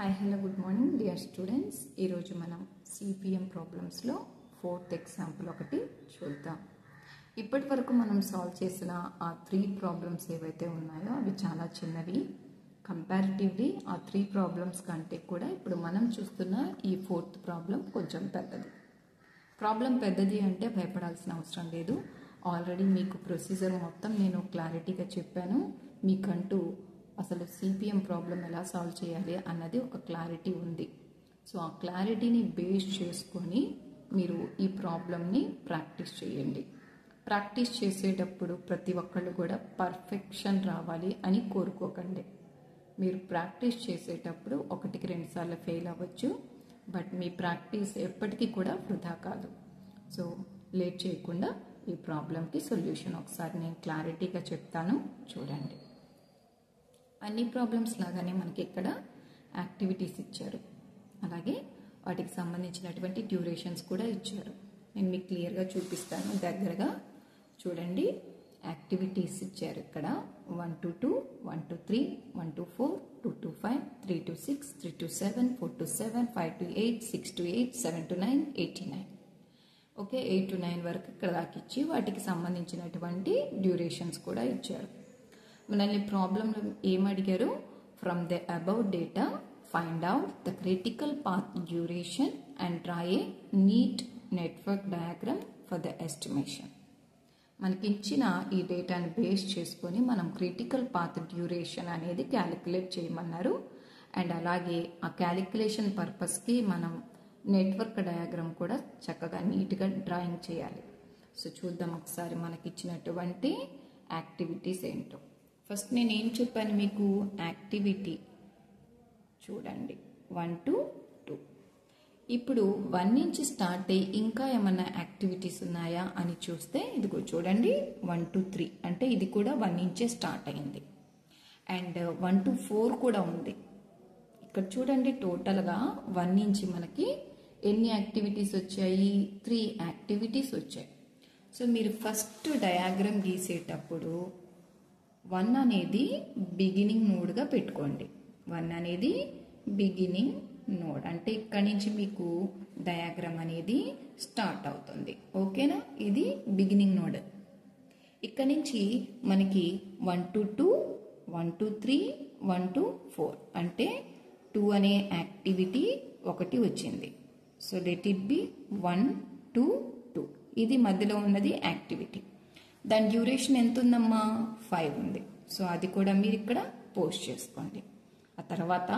Hi hello good morning dear students. ఈరోజు మనం CPM ప్రాబ్లమ్స్లో 4th example ఒకటి చూద్దాం. ఇప్పటి వరకు మనం సాల్వ్ చేసిన ఆ 3 ప్రాబ్లమ్స్ ఏవైతే ఉన్నాయో అవి చాలా చిన్నవి. కంపారిటివ్లీ ఆ 3 ప్రాబ్లమ్స్ కంటే కూడా ఇప్పుడు మనం చూస్తున్న ఈ 4th ప్రాబ్లం కొంచెం పెద్దది. ప్రాబ్లం పెద్దది అంటే భయపడాల్సిన అవసరం లేదు. ఆల్రెడీ మీకు ప్రొసీజర్ మొత్తం నేను క్లారిటీగా చెప్పాను. మీకంటూ అసలు సిపిఎం ప్రాబ్లం ఎలా సాల్వ్ చేయాలి అన్నది ఒక క్లారిటీ ఉంది. సో ఆ క్లారిటీని బేస్ చేసుకొని మీరు ఈ ప్రాబ్లమ్ని ప్రాక్టీస్ చేయండి. ప్రాక్టీస్ చేసేటప్పుడు ప్రతి ఒక్కళ్ళు కూడా పర్ఫెక్షన్ రావాలి అని కోరుకోకండి. మీరు ప్రాక్టీస్ చేసేటప్పుడు 1-2 సార్లు ఫెయిల్ అవ్వచ్చు, బట్ మీ ప్రాక్టీస్ ఎప్పటికీ కూడా వృధా కాదు. సో లేట్ చేయకుండా ఈ ప్రాబ్లంకి సొల్యూషన్ ఒకసారి నేను క్లారిటీగా చెప్తాను, చూడండి. అన్ని ప్రాబ్లమ్స్ లాగానే మనకి ఇక్కడ యాక్టివిటీస్ ఇచ్చారు, అలాగే వాటికి సంబంధించినటువంటి డ్యూరేషన్స్ కూడా ఇచ్చారు. నేను మీకు క్లియర్గా చూపిస్తాను, దగ్గరగా చూడండి. యాక్టివిటీస్ ఇచ్చారు ఇక్కడ 1 to 2, 1 to 3, 1 to 4, 2 to 5, 3 to 6, 3 to 7, 4 to 7, 5 to 8, 6 to 8, 7 to 9, 8 to 9. Okay, 8 to 9 వరకు ఇక్కడ దాకా ఇచ్చి వాటికి సంబంధించినటువంటి డ్యూరేషన్స్ కూడా ఇచ్చారు. మనల్ని ప్రాబ్లంలో ఏమడిగారు? From the above data find out the critical path duration and draw a neat network diagram for the estimation. మనకి ఇచ్చిన ఈ డేటాని బేస్ చేసుకొని మనం క్రిటికల్ పాత్ డ్యూరేషన్ అనేది క్యాలిక్యులేట్ చేయమన్నారు. అండ్ అలాగే ఆ క్యాలిక్యులేషన్ పర్పస్కి మనం నెట్వర్క్ డయాగ్రామ్ కూడా చక్కగా నీట్గా డ్రాయింగ్ చేయాలి. సో చూద్దాం ఒకసారి మనకి ఇచ్చినటువంటి యాక్టివిటీస్ ఏంటో. ఫస్ట్ నేను ఏం చెప్పాను మీకు? యాక్టివిటీ చూడండి 1 to 2. ఇప్పుడు 1 నుంచి స్టార్ట్ అయ్యి ఇంకా ఏమన్నా యాక్టివిటీస్ ఉన్నాయా అని చూస్తే ఇదిగో చూడండి 1 to 3 అంటే ఇది కూడా 1 నుంచే స్టార్ట్ అయింది. అండ్ 1 to 4 కూడా ఉంది. ఇక్కడ చూడండి టోటల్గా 1 నుంచి మనకి ఎన్ని యాక్టివిటీస్ వచ్చాయి? 3 యాక్టివిటీస్ వచ్చాయి. సో మీరు ఫస్ట్ డయాగ్రామ్ గీసేటప్పుడు 1 అనేది బిగినింగ్ నోడ్గా పెట్టుకోండి. 1 అనేది బిగినింగ్ నోడ్ అంటే ఇక్కడ నుంచి మీకు డయాగ్రామ్ అనేది స్టార్ట్ అవుతుంది. ఓకేనా? ఇది బిగినింగ్ నోడ్. ఇక్కడ నుంచి మనకి 1 to 2, 1 to 3, 1 to 4 అంటే 2 అనే యాక్టివిటీ ఒకటి వచ్చింది. So let it be 1 to 2. ఇది మధ్యలో ఉన్నది యాక్టివిటీ. దాని డ్యూరేషన్ ఎంత ఉందమ్మా? 5 ఉంది. సో అది కూడా మీరు ఇక్కడ పోస్ట్ చేసుకోండి. ఆ తర్వాత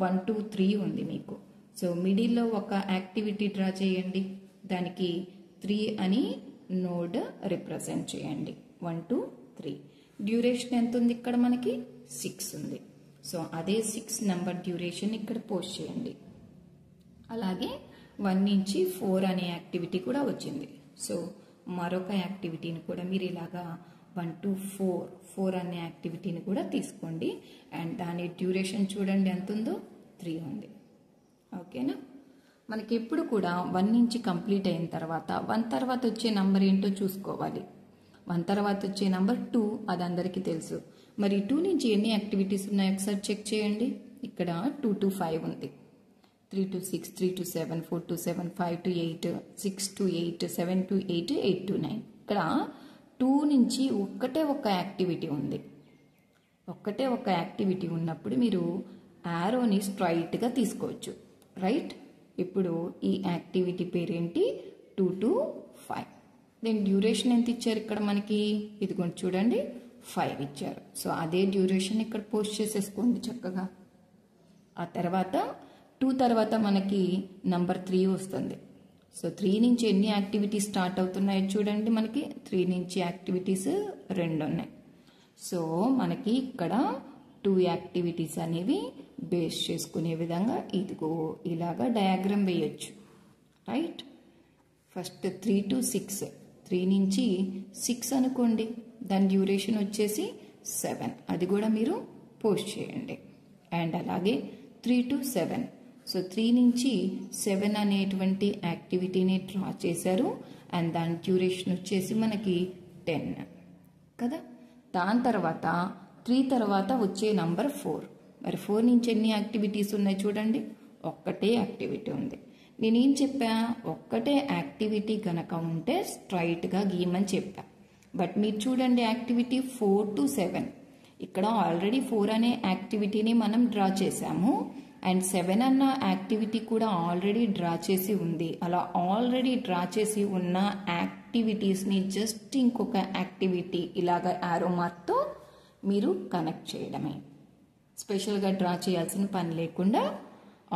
1 to 3 ఉంది మీకు. సో మిడిల్లో ఒక యాక్టివిటీ డ్రా చేయండి. దానికి 3 అని నోడ్ రిప్రజెంట్ చేయండి. 1 to 3 డ్యూరేషన్ ఎంత ఉంది? ఇక్కడ మనకి 6 ఉంది. సో అదే 6 నెంబర్ డ్యూరేషన్ ఇక్కడ పోస్ట్ చేయండి. అలాగే 1 నుంచి 4 అనే యాక్టివిటీ కూడా వచ్చింది. సో మరొక యాక్టివిటీని కూడా మీరు ఇలాగా 1 to 4 అనే యాక్టివిటీని కూడా తీసుకోండి. అండ్ దాని డ్యూరేషన్ చూడండి ఎంత ఉందో? 3 ఉంది. ఓకేనా? మనకి ఎప్పుడు కూడా 1 నుంచి కంప్లీట్ అయిన తర్వాత 1 తర్వాత వచ్చే నంబర్ ఏంటో చూసుకోవాలి. 1 తర్వాత వచ్చే నంబర్ 2, అది అందరికీ తెలుసు. మరి 2 నుంచి ఎన్ని యాక్టివిటీస్ ఉన్నాయో ఒకసారి చెక్ చేయండి. ఇక్కడ 2 to 5 ఉంది. 3 to 6, 3 to 7, 4 to 7, 5 to 8, 6 to 8, 7 to 8, 8 to 9. ఇక్కడ 2 నుంచి ఒక్కటే ఒక యాక్టివిటీ ఉంది. ఒక్కటే ఒక యాక్టివిటీ ఉన్నప్పుడు మీరు యారోని స్ట్రైట్గా తీసుకోవచ్చు. రైట్? ఇప్పుడు ఈ యాక్టివిటీ పేరేంటి? 2 to 5. దీని డ్యూరేషన్ ఎంత ఇచ్చారు ఇక్కడ మనకి? ఇదిగోండి చూడండి 5 ఇచ్చారు. సో అదే డ్యూరేషన్ ఇక్కడ పోస్ట్ చేసేసుకోండి చక్కగా. ఆ తర్వాత 2 తర్వాత మనకి నంబర్ 3 వస్తుంది. సో 3 నుంచి ఎన్ని యాక్టివిటీస్ స్టార్ట్ అవుతున్నాయో చూడండి. మనకి 3 నుంచి యాక్టివిటీస్ 2 ఉన్నాయి. సో మనకి ఇక్కడ 2 యాక్టివిటీస్ అనేవి బేస్ చేసుకునే విధంగా ఇదిగో ఇలాగా డయాగ్రామ్ వేయచ్చు. రైట్? ఫస్ట్ 3 to 6, 3 నుంచి 6 అనుకోండి. దాని డ్యూరేషన్ వచ్చేసి 7, అది కూడా మీరు పోస్ట్ చేయండి. అండ్ అలాగే 3 to 7, సో 3 నుంచి 7 అనేటువంటి యాక్టివిటీని డ్రా చేశారు. అండ్ దాని డ్యూరేషన్ వచ్చేసి మనకి 10 కదా. దాని తర్వాత 3 తర్వాత వచ్చే నంబర్ 4. మరి 4 నుంచి ఎన్ని యాక్టివిటీస్ ఉన్నాయి చూడండి, ఒక్కటే యాక్టివిటీ ఉంది. నేనేం చెప్పా, ఒక్కటే యాక్టివిటీ కనుక ఉంటే స్ట్రైట్గా గీయమని చెప్పా. బట్ మీరు చూడండి యాక్టివిటీ 4 to 7, ఇక్కడ ఆల్రెడీ 4 అనే యాక్టివిటీని మనం డ్రా చేసాము అండ్ 7 అన్న యాక్టివిటీ కూడా ఆల్రెడీ డ్రా చేసి ఉంది. అలా ఆల్రెడీ డ్రా చేసి ఉన్న యాక్టివిటీస్ని జస్ట్ ఇంకొక యాక్టివిటీ ఇలాగ యారో మార్క్తో మీరు కనెక్ట్ చేయడమే. స్పెషల్గా డ్రా చేయాల్సిన పని లేకుండా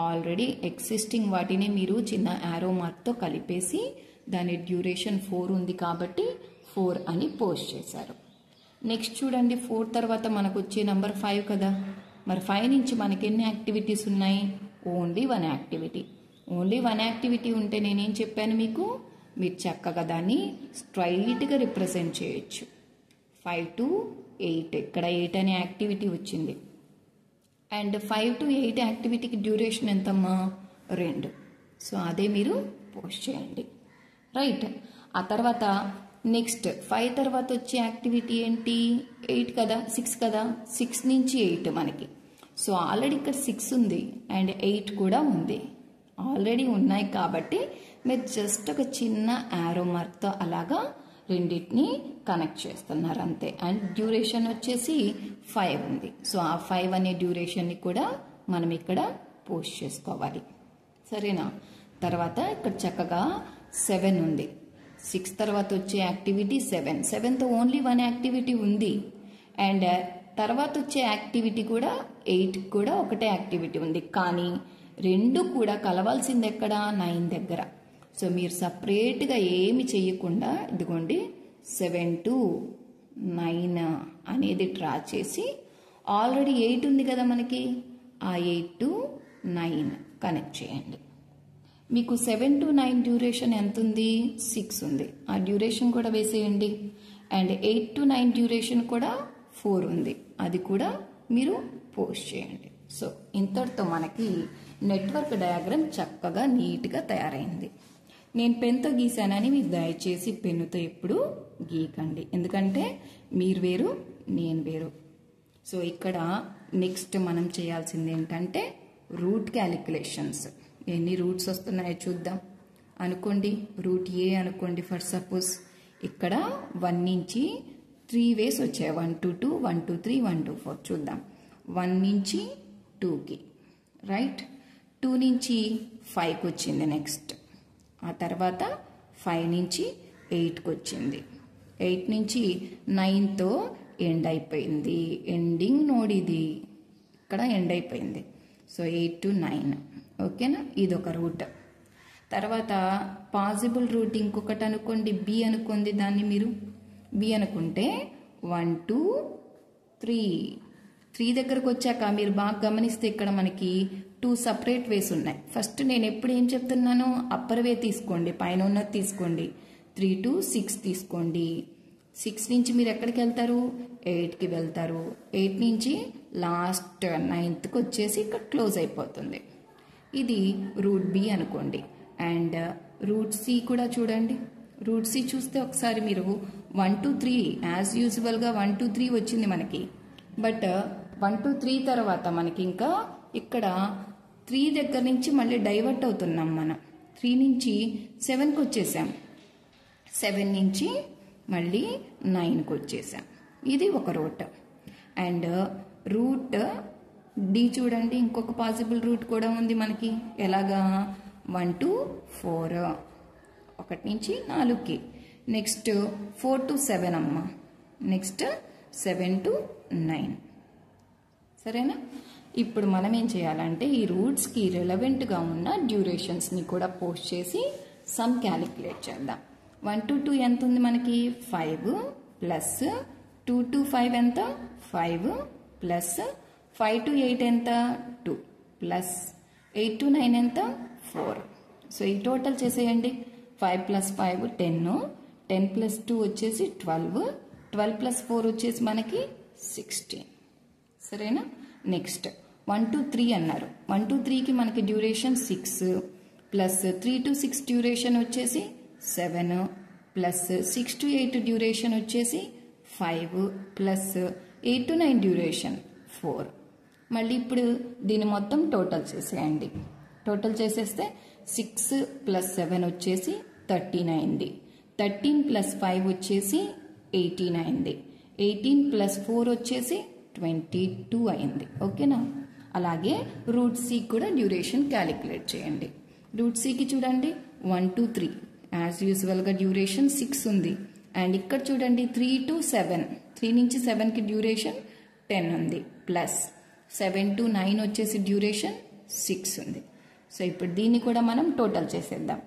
ఆల్రెడీ ఎగ్జిస్టింగ్ వాటిని మీరు చిన్న యారో మార్క్తో కలిపేసి దాని డ్యూరేషన్ 4 ఉంది కాబట్టి 4 అని పోస్ట్ చేశారు. నెక్స్ట్ చూడండి 4 తర్వాత మనకు వచ్చే నెంబర్ 5 కదా. మరి 5 నుంచి మనకి ఎన్ని యాక్టివిటీస్ ఉన్నాయి, ఓన్లీ 1 యాక్టివిటీ. ఓన్లీ 1 యాక్టివిటీ ఉంటే నేనేం చెప్పాను మీకు, మీరు చక్కగా దాన్ని స్ట్రైట్గా రిప్రజెంట్ చేయొచ్చు. 5 to 8, ఇక్కడ 8 అనే యాక్టివిటీ వచ్చింది అండ్ 5 to 8 యాక్టివిటీకి డ్యూరేషన్ ఎంతమ్మా, 2. సో అదే మీరు పోస్ట్ చేయండి, రైట్. ఆ తర్వాత నెక్స్ట్ 5 తర్వాత వచ్చే యాక్టివిటీ ఏంటి, 8 కదా, 6 కదా, 6 నుంచి 8 మనకి. సో ఆల్రెడీ ఇక్కడ 6 ఉంది అండ్ 8 కూడా ఉంది, ఆల్రెడీ ఉన్నాయి కాబట్టి మీరు జస్ట్ ఒక చిన్న యారో మార్క్తో అలాగా రెండింటిని కనెక్ట్ చేస్తున్నారు అంతే. అండ్ డ్యూరేషన్ వచ్చేసి 5 ఉంది. సో ఆ 5 అనే డ్యూరేషన్ని కూడా మనం ఇక్కడ పోస్ట్ చేసుకోవాలి, సరేనా. తర్వాత ఇక్కడ చక్కగా 7 ఉంది. 6 తర్వాత వచ్చే యాక్టివిటీ 7. 7తో ఓన్లీ 1 యాక్టివిటీ ఉంది అండ్ తర్వాత వచ్చే యాక్టివిటీ కూడా 8 కూడా ఒకటే యాక్టివిటీ ఉంది. కానీ 2 కూడా కలవాల్సింది ఎక్కడ, 9 దగ్గర. సో మీరు సపరేట్గా ఏమి చేయకుండా ఇదిగోండి 7 to 9 అనేది డ్రా చేసి ఆల్రెడీ 8 ఉంది కదా మనకి, ఆ 8 to 9 కనెక్ట్ చేయండి. మీకు 7 to 9 డ్యూరేషన్ ఎంత ఉంది, 6 ఉంది, ఆ డ్యూరేషన్ కూడా వేసేయండి. అండ్ 8 to 9 డ్యూరేషన్ కూడా 4 ఉంది, అది కూడా మీరు పోస్ట్ చేయండి. సో ఇంతటితో మనకి నెట్వర్క్ డయాగ్రామ్ చక్కగా నీట్గా తయారైంది. నేను పెన్తో గీసానని మీరు దయచేసి పెన్నుతో ఎప్పుడు గీకండి, ఎందుకంటే మీరు వేరు నేను వేరు. సో ఇక్కడ నెక్స్ట్ మనం చేయాల్సింది ఏంటంటే రూట్ క్యాలిక్యులేషన్స్. ఎన్ని రూట్స్ వస్తున్నాయో చూద్దాం. అనుకోండి రూట్ ఏ అనుకోండి ఫర్ సపోజ్. ఇక్కడ 1 నుంచి 3 వేస్ వచ్చాయి, 1 to 2, 1 to 3, 1 to 4. చూద్దాం. 1 నుంచి 2కి, రైట్. 2 నుంచి 5కి వచ్చింది నెక్స్ట్. ఆ తర్వాత 5 నుంచి 8కి వచ్చింది. 8 నుంచి 9తో ఎండ్ అయిపోయింది. ఎండింగ్ నోడ్ ఇది, ఇక్కడ ఎండ్ అయిపోయింది. సో 8 to 9, ఓకేనా. ఇది ఒక రూట్. తర్వాత పాసిబుల్ రూట్ ఇంకొకటి అనుకోండి, బి అనుకోండి. దాన్ని మీరు బి అనుకుంటే 1 to 3 దగ్గరకు వచ్చాక మీరు బాగా గమనిస్తే ఇక్కడ మనకి 2 సపరేట్ వేస్ ఉన్నాయి. ఫస్ట్ నేను ఎప్పుడు ఏం చెప్తున్నాను, అప్పర్ వే తీసుకోండి, పైన ఉన్నది తీసుకోండి. 3 to 6 తీసుకోండి. 6 నుంచి మీరు ఎక్కడికి వెళ్తారు, 8కి వెళ్తారు. 8 నుంచి లాస్ట్ 9థ్కి వచ్చేసి ఇక్కడ క్లోజ్ అయిపోతుంది. ఇది రూట్ బి అనుకోండి. అండ్ రూట్ సి కూడా చూడండి. రూట్ సి చూస్తే ఒకసారి మీరు 1 to 3 యాజ్ యూజువల్గా 1 to 3 వచ్చింది మనకి. బట్ 1 to 3 తర్వాత మనకి ఇంకా ఇక్కడ 3 దగ్గర నుంచి మళ్ళీ డైవర్ట్ అవుతున్నాం మనం. 3 నుంచి 7కి వచ్చేసాం, 7 నుంచి మళ్ళీ 9కి వచ్చేసాం. ఇది ఒక రూట్. అండ్ రూట్ డి చూడండి, ఇంకొక పాసిబుల్ రూట్ కూడా ఉంది మనకి. ఎలాగా, 1 to 4, 1 నుంచి 4కి. నెక్స్ట్ 4 to 7 అమ్మ. నెక్స్ట్ 7 to 9, సరేనా. ఇప్పుడు మనం ఏం చేయాలంటే ఈ రూట్స్కి రిలవెంట్గా ఉన్న డ్యూరేషన్స్ని కూడా పోస్ట్ చేసి సమ్ క్యాలిక్యులేట్ చేద్దాం. 1 to 2 ఎంత ఉంది మనకి, 5 ప్లస్ 2 to 5 ఎంత, 5 ప్లస్ 5 to 8 ఎంత, 2 ప్లస్ 8 to 9 ఎంత, 4. సో ఈ టోటల్ చేసేయండి. 5 plus 5 10, 10 plus 2 వచ్చేసి 12, 12 plus 4 వచ్చేసి మనకి 16, సరేనా. నెక్స్ట్ 1 to 3 అన్నారు. 1 to 3కి మనకి డ్యూరేషన్ 6 ప్లస్ 3 to 6 డ్యూరేషన్ వచ్చేసి 7 ప్లస్ 6 to 8 డ్యూరేషన్ వచ్చేసి 5 ప్లస్ 8 to 9 డ్యూరేషన్ 4. మళ్ళీ ఇప్పుడు దీన్ని మొత్తం టోటల్ చేసేయండి. టోటల్ చేసేస్తే 6 + 7 వచ్చేసి 13 అయింది. 13 + 5 వచ్చేసి 18 అయింది. 18 + 4 వచ్చేసి 22 అయింది. ఓకేనా? అలాగే రూట్ సి కూడా డ్యూరేషన్ క్యాలిక్యులేట్ చేయండి. రూట్ సికి చూడండి 1 to 3 యాజ్ యూజువల్గా డ్యూరేషన్ 6 ఉంది. అండ్ ఇక్కడ చూడండి 3 to 7, 3 నుంచి 7కి డ్యూరేషన్ 10 ఉంది. ప్లస్ 7 to 9 వచ్చేసి డ్యూరేషన్ 6 ఉంది. సో ఇప్పుడు దీన్ని కూడా మనం టోటల్ చేసేద్దాం.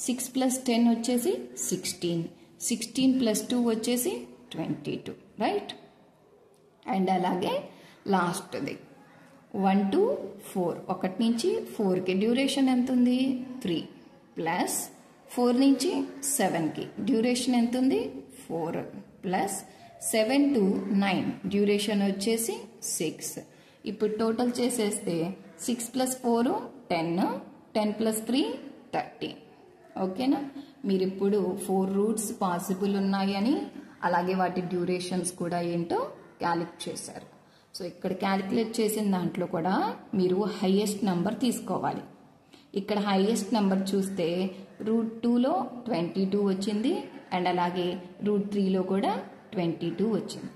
6 + 10 వచ్చేసి 16, 16 + 2 వచ్చేసి 22, రైట్? అండ్ అలాగే లాస్ట్ది 1 to 4, 1 నుంచి 4కి డ్యూరేషన్ ఎంత ఉంది? 3 ప్లస్ 4 నుంచి 7కి డ్యూరేషన్ ఎంత ఉంది? 4 ప్లస్ 7 to 9 డ్యూరేషన్ వచ్చేసి 6. ఇప్పుడు టోటల్ చేసేస్తే 6 + 4 10, 10 + 3 13. ఓకేనా? మీరు ఇప్పుడు 4 రూట్స్ పాసిబుల్ ఉన్నాయని అలాగే వాటి డ్యూరేషన్స్ కూడా ఏంటో క్యాలిక్యులేట్ చేశారు. సో ఇక్కడ క్యాలిక్యులేట్ చేసిన దాంట్లో కూడా మీరు హైయెస్ట్ నెంబర్ తీసుకోవాలి. ఇక్కడ హైయెస్ట్ నెంబర్ చూస్తే రూట్ 2లో 22 వచ్చింది. అండ్ అలాగే రూట్ 3లో కూడా 22 వచ్చింది.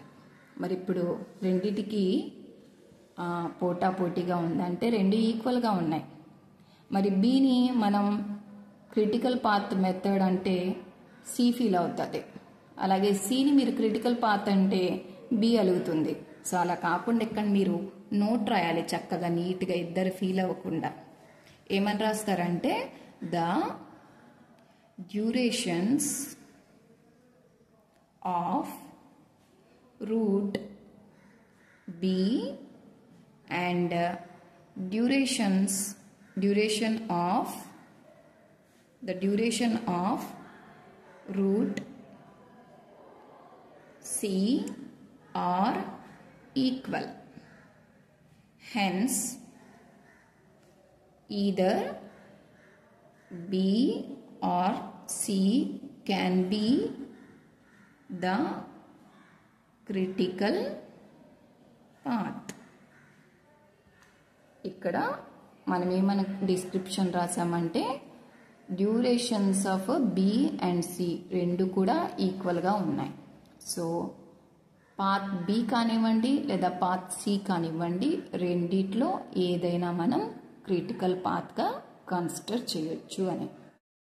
మరి ఇప్పుడు రెండిటికి పోటాపోటీగా ఉందంటే రెండు ఈక్వల్గా ఉన్నాయి. మరి బిని మనం క్రిటికల్ పాత్ మెథడ్ అంటే సి ఫీల్ అవుతుంది. అలాగే సిని మీరు క్రిటికల్ పాత్ అంటే బి అలుగుతుంది. సో అలా కాకుండా ఇక్కడ మీరు నోట్ రాయాలి చక్కగా నీట్గా, ఇద్దరు ఫీల్ అవ్వకుండా. ఏమని రాస్తారంటే the durations of root B and duration of root C are equal. Hence, either B or C can be the critical path. ఇక్కడ మనం ఏమైనా డిస్క్రిప్షన్ రాసామంటే durations of B and C రెండు కూడా ఈక్వల్గా ఉన్నాయి. సో పాత్ బి కానివ్వండి లేదా పాత్ సి కానివ్వండి, రెండిట్లో ఏదైనా మనం క్రిటికల్ పాత్గా కన్సిడర్ చేయొచ్చు అని.